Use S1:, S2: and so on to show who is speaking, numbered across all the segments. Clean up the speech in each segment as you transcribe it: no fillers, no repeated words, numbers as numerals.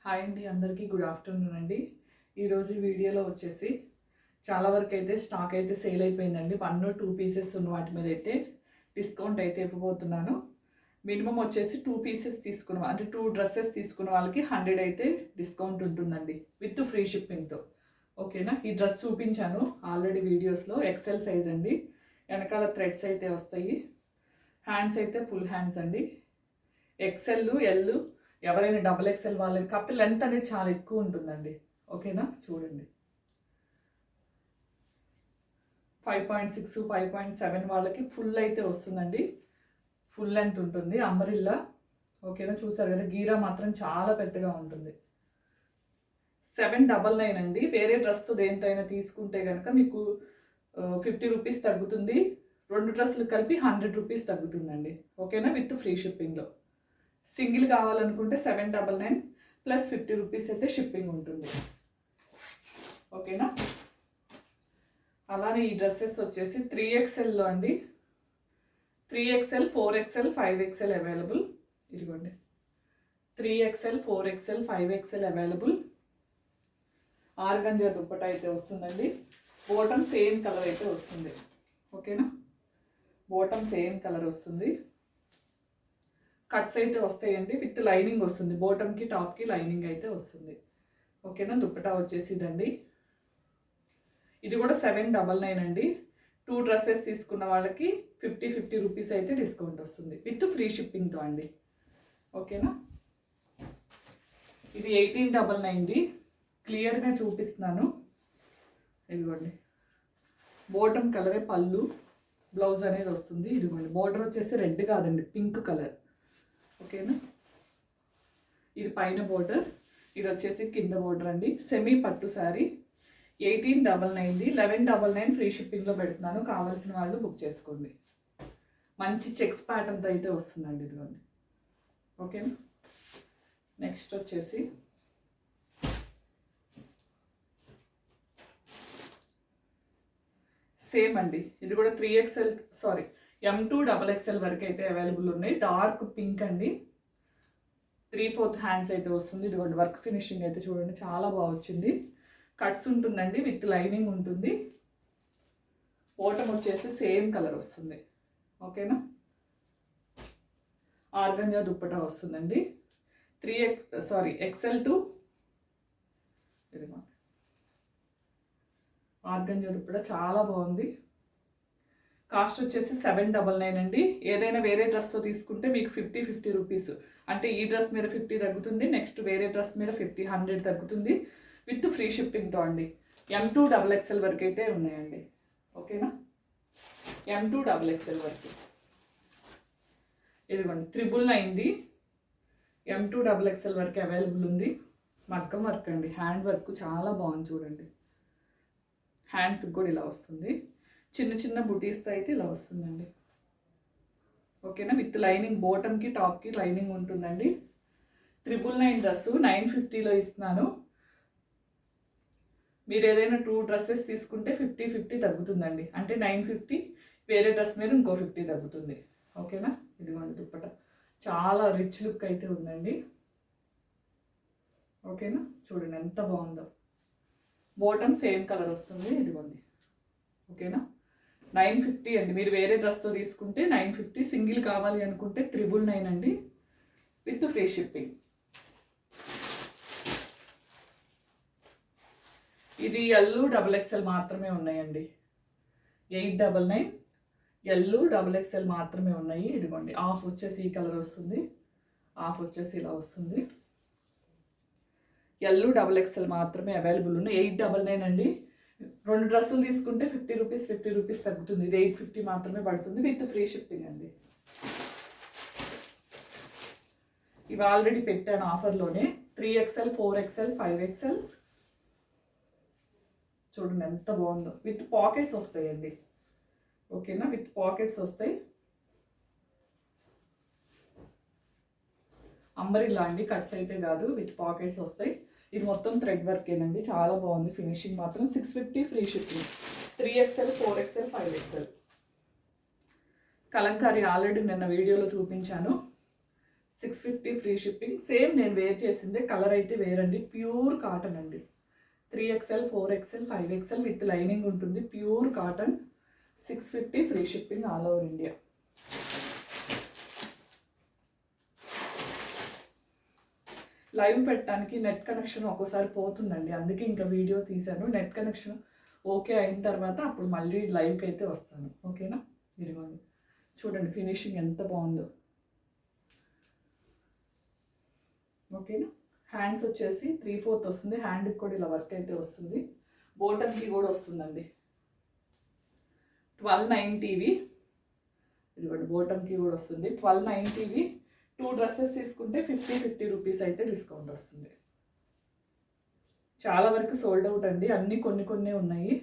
S1: Hi అండి, అందరికీ good afternoon అండి. ఈరోజు వీడియోలో వచ్చేసి చాలా వరకు అయితే స్టాక్ అయితే సేల్ అయిపోయిందండి. 1 or 2 పీసెస్ ఉన్న వాటి మీద అయితే డిస్కౌంట్ అయితే ఇవ్వబోతున్నాను. మినిమం వచ్చేసి 2 పీసెస్ తీసుకున్న అంటే 2 డ్రెస్సెస్ తీసుకున్న వాళ్ళకి 100 అయితే డిస్కౌంట్ ఉంటుందండి విత్ ఫ్రీ షిప్పింగ్తో. ఓకేనా? ఈ డ్రెస్ చూపించాను ఆల్రెడీ వీడియోస్లో. ఎక్సెల్ సైజ్ అండి. వెనకాల థ్రెడ్స్ అయితే వస్తాయి. హ్యాండ్స్ అయితే ఫుల్ హ్యాండ్స్ అండి. ఎక్సెల్, ఎల్, ఎవరైనా డబుల్ ఎక్సెల్ వాళ్ళకి కాకపోతే లెంత్ అనేది చాలా ఎక్కువ ఉంటుందండి. ఓకేనా? చూడండి, 5.6, 5.7 వాళ్ళకి ఫుల్ అయితే వస్తుందండి. ఫుల్ లెంత్ ఉంటుంది, అంబరిల్లా. ఓకేనా? చూసారు కదా, గీరా మాత్రం చాలా పెద్దగా ఉంటుంది. 799 అండి. వేరే డ్రెస్తో దేంతో అయినా తీసుకుంటే కనుక మీకు 50 రూపీస్ తగ్గుతుంది. 2 డ్రెస్సులు కలిపి 100 రూపీస్ తగ్గుతుందండి. ఓకేనా? విత్ ఫ్రీ షిప్పింగ్లో. సింగిల్ కావాలనుకుంటే 799 ప్లస్ 50 రూపీస్ అయితే షిప్పింగ్ ఉంటుంది. ఓకేనా? అలానే ఈ డ్రెస్సెస్ వచ్చేసి 3XLలో అండి. 3XL, 4XL, 5XL available. ఇదిగోండి, 3XL, 4XL, 5XL available. Organza dupatta అయితే వస్తుందండి. బోటం సేమ్ కలర్ అయితే వస్తుంది. ఓకేనా? బోటం సేమ్ కలర్ వస్తుంది. కట్స్ అయితే వస్తాయండి, విత్ లైనింగ్ వస్తుంది. బోటంకి టాప్కి లైనింగ్ అయితే వస్తుంది. ఓకేనా? దుప్పటా వచ్చేసి ఇదండి. ఇది కూడా 799 అండి. 2 డ్రెస్సెస్ తీసుకున్న వాళ్ళకి 50 రూపీస్ అయితే డిస్కౌంట్ వస్తుంది విత్ ఫ్రీ షిప్పింగ్తో అండి. ఓకేనా? ఇది 1899. క్లియర్గా చూపిస్తున్నాను. ఇదిగోండి, బోటం కలరే పళ్ళు, బ్లౌజ్ అనేది వస్తుంది. ఇదిగోండి, బోర్డర్ వచ్చేసి రెడ్ కాదండి, పింక్ కలర్. ఓకేనా? ఇది పైన బోర్డర్, ఇది వచ్చేసి కింద బోర్డర్ అండి. సెమీ పట్టు శారీ. 1899, 1199 ఫ్రీ షిప్పింగ్లో పెడుతున్నాను. కావాల్సిన వాళ్ళు బుక్ చేసుకోండి. మంచి చెక్స్ ప్యాటర్న్తో అయితే వస్తుందండి. ఇదిగోండి. ఓకేనా? నెక్స్ట్ వచ్చేసి సేమ్ అండి. ఇది కూడా 3XL, సారీ, M2 XXL వరకు అయితే అవైలబుల్ ఉన్నాయి. డార్క్ పింక్ అండి. 3/4 హ్యాండ్స్ అయితే వస్తుంది. ఇదిగోండి, వర్క్ ఫినిషింగ్ అయితే చూడండి, చాలా బాగా వచ్చింది. కట్స్ ఉంటుందండి, విత్ లైనింగ్ ఉంటుంది. బోటం వచ్చేసి సేమ్ కలర్ వస్తుంది. ఓకేనా? ఆర్గంజా దుప్పటా వస్తుందండి. XL టు ఆర్గంజా దుప్పటా చాలా బాగుంది. కాస్ట్ వచ్చేసి 799 అండి. ఏదైనా వేరే డ్రెస్తో తీసుకుంటే మీకు 50 రూపీస్, అంటే ఈ డ్రెస్ మీద 50 తగ్గుతుంది, నెక్స్ట్ వేరే డ్రెస్ మీద 100 తగ్గుతుంది విత్ ఫ్రీ షిప్పింగ్తో అండి. M2 XXL వరకు అయితే ఉన్నాయండి. ఓకేనా? M2 XXL వరకు. ఇదిగోండి, 999 M2 XXL వరకు అవైలబుల్ ఉంది. మగ్గం వర్క్ అండి, హ్యాండ్ వర్క్ చాలా బాగుంది. చూడండి, హ్యాండ్స్కి కూడా ఇలా వస్తుంది. చిన్న చిన్న బుటీస్తో అయితే ఇలా వస్తుందండి. ఓకేనా? విత్ లైనింగ్, బోటంకి టాప్కి లైనింగ్ ఉంటుందండి. 999 డ్రెస్ 950లో ఇస్తున్నాను. మీరు ఏదైనా 2 డ్రెస్సెస్ తీసుకుంటే 50 తగ్గుతుందండి. అంటే 950, వేరే డ్రెస్ మీద ఇంకో 50 తగ్గుతుంది. ఓకేనా? ఇదిగోండి దుప్పట, చాలా రిచ్ లుక్ అయితే ఉందండి. ఓకేనా? చూడండి ఎంత బాగుందో. బోటం సేమ్ కలర్ వస్తుంది. ఇదిగోండి. ఓకేనా? 950 అండి. మీరు వేరే డ్రెస్తో తీసుకుంటే 950. సింగిల్ కావాలి అనుకుంటే 999 అండి విత్ ఫ్రీ షిప్పింగ్. ఇది ఎల్ XXL మాత్రమే ఉన్నాయండి. 899 ఎల్ XXL మాత్రమే ఉన్నాయి. ఇదిగోండి, ఆఫ్ వచ్చేసి ఈ కలర్ వస్తుంది, ఆఫ్ వచ్చేసి ఇలా వస్తుంది. ఎల్ XXL మాత్రమే అవైలబుల్ ఉన్నాయి. 899 అండి. 2 డ్రెస్సులు తీసుకుంటే 50 రూపీస్ తగ్గుతుంది. ఇది 850 మాత్రమే పడుతుంది విత్ ఫ్రీ షిప్పింగ్ అండి. ఇవి ఆల్రెడీ పెట్టాను ఆఫర్లోనే. 3XL, 4XL, 5XL. చూడండి ఎంత బాగుందో. విత్ పాకెట్స్ వస్తాయండి. ఓకేనా? విత్ పాకెట్స్ వస్తాయి. అంబరిల్లా అండి, కట్స్ అయితే కాదు, విత్ పాకెట్స్ వస్తాయి. ఇది మొత్తం థ్రెడ్ వర్కేనండి, చాలా బాగుంది. ఫినిషింగ్ మాత్రం 650 free shipping. 3XL, 4XL, 5XL. Kalamkari already నిన్న వీడియోలో చూపించాను. 650 ఫ్రీ షిప్పింగ్. సేమ్ నేను వేర్ చేసిందే, కలర్ అయితే వేరండి. ప్యూర్ కాటన్ అండి. 3XL 4XL 5XL with lining ఉంటుంది. Pure cotton. 650 free shipping all over India. Live పెట్టడానికి నెట్ కనెక్షన్ ఒక్కోసారి పోతుందండి, అందుకే ఇంకా వీడియో తీశాను. నెట్ కనెక్షన్ ఓకే అయిన తర్వాత అప్పుడు మళ్ళీ లైవ్కి అయితే వస్తాను. ఓకేనా? ఇదిగోండి చూడండి ఫినిషింగ్ ఎంత బాగుందో. ఓకేనా? హ్యాండ్స్ వచ్చేసి 3/4 వస్తుంది. హ్యాండ్కి కూడా ఇలా వర్క్ అయితే వస్తుంది. బోటమ్కి కూడా వస్తుందండి. 1290వి. ఇదిగోండి బోటమ్కి కూడా వస్తుంది. 1290వి 2 డ్రెస్సెస్ తీసుకుంటే 50 రూపీస్ అయితే డిస్కౌంట్ వస్తుంది. చాలా వరకు సోల్డ్ అవుట్ అండి, అన్నీ కొన్ని ఉన్నాయి.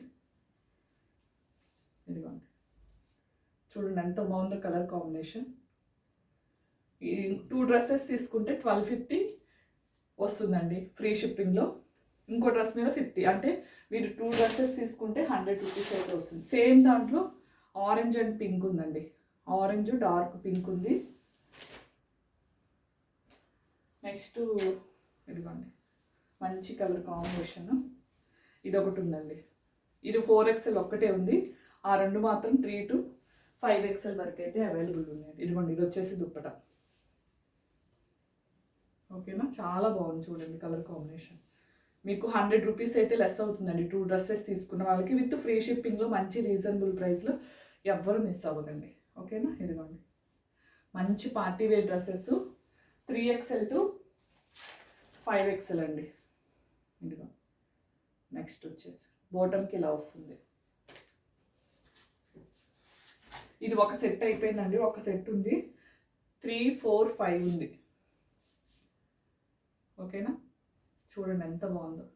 S1: ఇదిగోండి చూడండి ఎంత బాగుందో కలర్ కాంబినేషన్. ఈ 2 డ్రెస్సెస్ తీసుకుంటే 1250 వస్తుందండి ఫ్రీ షిప్పింగ్లో. ఇంకో డ్రెస్ మీద 50, అంటే మీరు 2 డ్రెస్సెస్ తీసుకుంటే 100 రూపీస్ అయితే వస్తుంది. సేమ్ దాంట్లో ఆరెంజ్ అండ్ పింక్ ఉందండి. ఆరెంజ్ డార్క్ పింక్ ఉంది. నెక్స్ట్ ఇదిగోండి మంచి కలర్ కాంబినేషన్. ఇది ఒకటి ఉందండి. ఇది 4XL ఒక్కటే ఉంది. ఆ రెండు మాత్రం 3 to 5XL వరకు అయితే అవైలబుల్ ఉన్నాయండి. ఇదిగోండి ఇది వచ్చేసి దుప్పట. ఓకేనా? చాలా బాగుంది చూడండి కలర్ కాంబినేషన్. మీకు 100 రూపీస్ అయితే లెస్ అవుతుందండి 2 డ్రెస్సెస్ తీసుకున్న వాళ్ళకి. విత్ ఫ్రీ షిప్పింగ్లో మంచి రీజనబుల్ ప్రైస్లో ఎవ్వరు మిస్ అవ్వకండి. ఓకేనా? ఇదిగోండి మంచి party wear dresses 3XL to 5XL అండి. ఇదిగో నెక్స్ట్ వచ్చేసి బోటమ్కి ఇలా వస్తుంది. ఇది ఒక సెట్ అయిపోయిందండి. ఒక సెట్ ఉంది. 3, 4, 5 ఉంది. ఓకేనా? చూడండి ఎంత బాగుందో.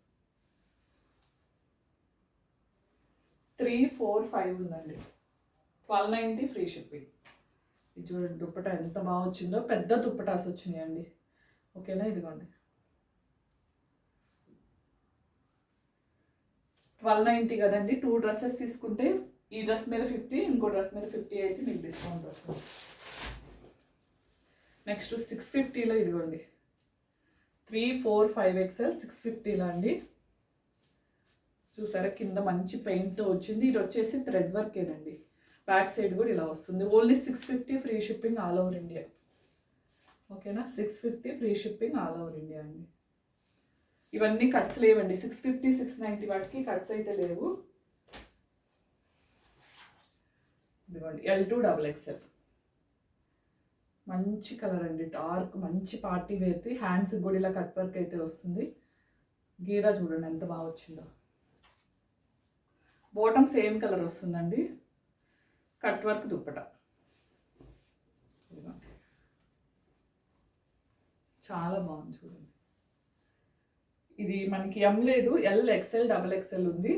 S1: 3, 4, 5 ఉందండి. 1290 ఫ్రీ షిప్పింగ్. ఇది చూడండి దుప్పట ఎంత బాగా వచ్చిందో. పెద్ద దుప్పటాస్ వచ్చినాయండి. ఓకేనా? ఇదిగోండి 1290 కదండి. 2 డ్రెస్సెస్ తీసుకుంటే ఈ డ్రెస్ మీద 50, ఇంకో డ్రెస్ మీద 50 అయితే మీకు డిస్కౌంట్ వస్తుంది. నెక్స్ట్ 650లో ఇదిగోండి 3, 4, 5XL 650లో అండి. చూసారా కింద మంచి పెయింట్తో వచ్చింది. ఇది వచ్చేసి థ్రెడ్ వర్కేనండి. బ్యాక్ సైడ్ కూడా ఇలా వస్తుంది. Only 650 free shipping all over India. ఓకేనా? 650 free shipping all over India అండి. ఇవన్నీ కట్స్ లేవండి. 650, 690 వాటికి కట్స్ అయితే లేవు. ఇదిగోండి L2 XXL మంచి కలర్ అండి. డార్క్ మంచి పార్టీ వేర్ది. హ్యాండ్స్ కూడా ఇలా కట్ వర్క్ అయితే వస్తుంది. గీరా చూడండి ఎంత బాగా వచ్చిందో. బాటమ్ సేమ్ కలర్ వస్తుందండి. Cut work dupatta. చాలా బాగుంది చూడండి. ఇది మనకి M లేదు, LXL XXL ఉంది.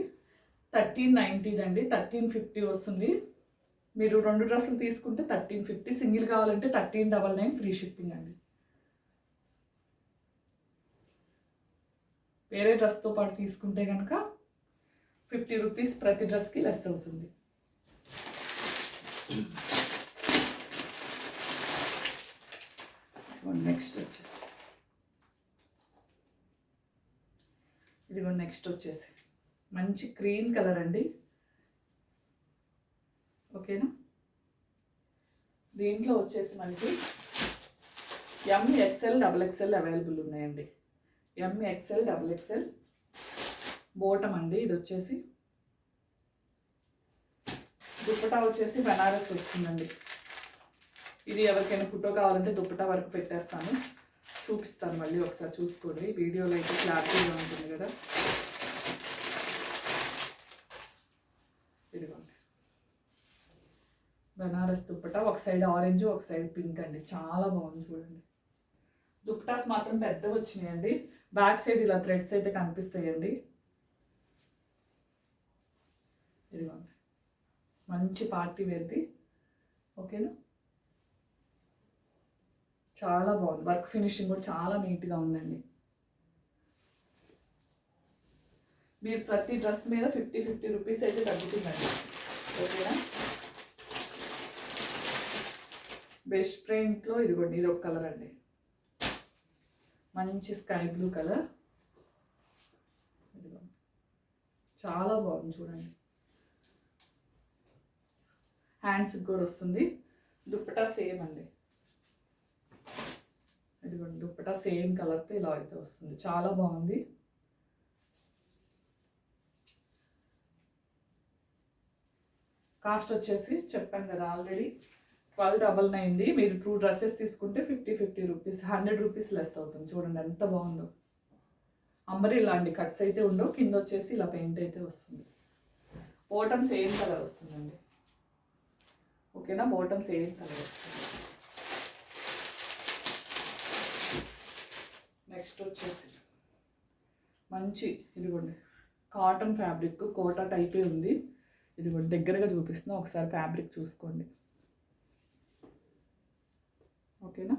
S1: 1390 అండి. 1350 వస్తుంది. మీరు 2 డ్రెస్సులు తీసుకుంటే 1350. సింగిల్ కావాలంటే 1399 ఫ్రీ షిప్పింగ్ అండి. వేరే డ్రెస్తో పాటు తీసుకుంటే కనుక 50 రూపీస్ ప్రతి డ్రెస్కి లెస్ అవుతుంది. నెక్స్ట్ వచ్చేసి ఇదిగో నెక్స్ట్ వచ్చేసి మంచి క్రీమ్ కలర్ అండి. ఓకేనా? దీంట్లో వచ్చేసి మనకి M, XL, XXL అవైలబుల్ ఉన్నాయండి. M, XL, XXL బోటం అండి. ఇది వచ్చేసి దుప్పటా వచ్చేసి బనారస్ వస్తుందండి. ఇది ఎవరికైనా ఫోటో కావాలంటే దుప్పటా వరకు పెట్టేస్తాను, చూపిస్తాను. మళ్ళీ ఒకసారి చూసుకోండి. వీడియోలో అయితే క్లారిటీగా ఉంటుంది కదా. ఇదిగోండి బనారస్ దుప్పటా. ఒక సైడ్ ఆరెంజ్, ఒక సైడ్ పింక్ అండి. చాలా బాగుంది చూడండి. దుప్పటాస్ మాత్రం పెద్దవి వచ్చినాయండి. బ్యాక్ సైడ్ ఇలా థ్రెడ్స్ అయితే కనిపిస్తాయండి. ఇదిగోండి మంచి పార్టీ వేర్ది. ఓకేనా? చాలా బాగుంది. వర్క్ ఫినిషింగ్ కూడా చాలా నీట్గా ఉందండి. మీరు ప్రతి డ్రెస్ మీద 50 రూపీస్ అయితే తగ్గుతుందండి. ఓకేనా? బెస్ట్ ప్రింట్లో ఇదిగోండి ఇది ఒక కలర్ అండి. మంచి స్కై బ్లూ కలర్, చాలా బాగుంది చూడండి. హ్యాండ్స్కి కూడా వస్తుంది. దుప్పటా సేమ్ అండి, ఇదిగోండి దుప్పటా సేమ్ కలర్తో ఇలా అయితే వస్తుంది, చాలా బాగుంది. కాస్ట్ వచ్చేసి చెప్పాను కదా ఆల్రెడీ 1299. మీరు 2 డ్రెస్సెస్ తీసుకుంటే 50 రూపీస్, 100 రూపీస్ లెస్ అవుతుంది. చూడండి ఎంత బాగుందో. అంబరి ఇలాంటి కట్స్ అయితే ఉండవు, కింద వచ్చేసి ఇలా పెయింట్ అయితే వస్తుంది. బాటమ్ సేమ్ కలర్ వస్తుందండి, ఓకేనా? బాటమ్ సేమ్ కలర్ వస్తుంది. నెక్స్ట్ వచ్చేసి మంచి ఇదిగోండి కాటన్ ఫ్యాబ్రిక్, కోటా టైపే ఉంది. ఇదిగోండి దగ్గరగా చూపిస్తున్నా, ఒకసారి ఫ్యాబ్రిక్ చూసుకోండి, ఓకేనా?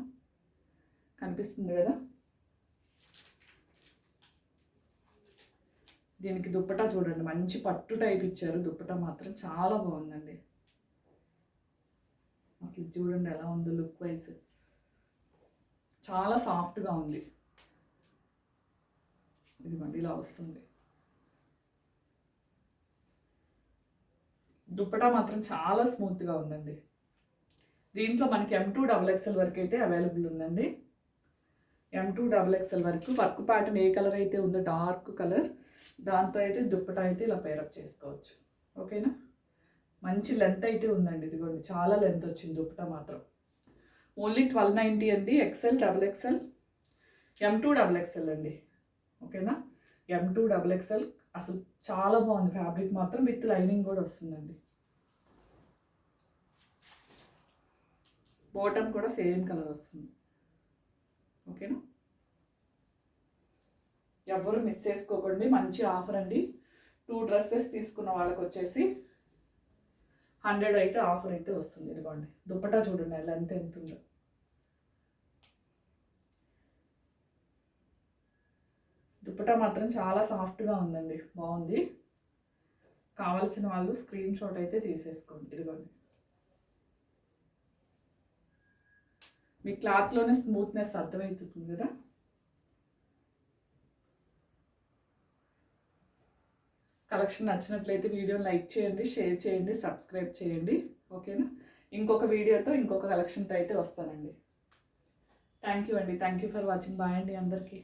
S1: కనిపిస్తుంది కదా? దీనికి దుప్పటా చూడండి, మంచి పట్టు టైప్ ఇచ్చారు. దుప్పటా మాత్రం చాలా బాగుందండి. అసలు చూడండి ఎలా ఉందో లుక్ వైజ్, చాలా సాఫ్ట్గా ఉంది. ఇదిగోండి ఇలా వస్తుంది. దుప్పటా మాత్రం చాలా స్మూత్గా ఉందండి. దీంట్లో మనకి M2XXL వరకు అయితే అవైలబుల్ ఉందండి. M2XXL వరకు వర్క్ ప్యాటర్న్ ఏ కలర్ అయితే ఉందో డార్క్ కలర్, దాంతో అయితే దుప్పటా అయితే ఇలా పేరప్ చేసుకోవచ్చు, ఓకేనా? మంచి లెంత్ అయితే ఉందండి. ఇదిగోండి చాలా లెంత్ వచ్చింది దుప్పటా మాత్రం. ఓన్లీ 1290 అండి. XL, XXL, M2XXL అండి, ఓకేనా? M2XXL అసలు చాలా బాగుంది. ఫ్యాబ్రిక్ మాత్రం విత్ లైనింగ్ కూడా వస్తుందండి. బాటమ్ కూడా సేమ్ కలర్ వస్తుంది, ఓకేనా? ఎవరు మిస్ చేసుకోకండి, మంచి ఆఫర్ అండి. 2 డ్రెస్సెస్ తీసుకున్న వాళ్ళకి వచ్చేసి 100 అయితే ఆఫర్ అయితే వస్తుంది. ఇదిగోండి దుప్పటా చూడండి లెంత్ ఎంత ఉందో. దుప్పటా మాత్రం చాలా సాఫ్ట్గా ఉందండి, బాగుంది. కావాల్సిన వాళ్ళు స్క్రీన్ షాట్ అయితే తీసేసుకోండి. ఇదిగోండి మీ క్లాత్లోనే స్మూత్నెస్ అర్థమవుతుంది కదా. కలెక్షన్ నచ్చినట్లయితే వీడియోని లైక్ చేయండి, షేర్ చేయండి, సబ్స్క్రైబ్ చేయండి, ఓకేనా? ఇంకొక వీడియోతో ఇంకొక కలెక్షన్తో అయితే వస్తానండి. థ్యాంక్ యూ అండి, thank you for watching. Bye అండి అందరికీ.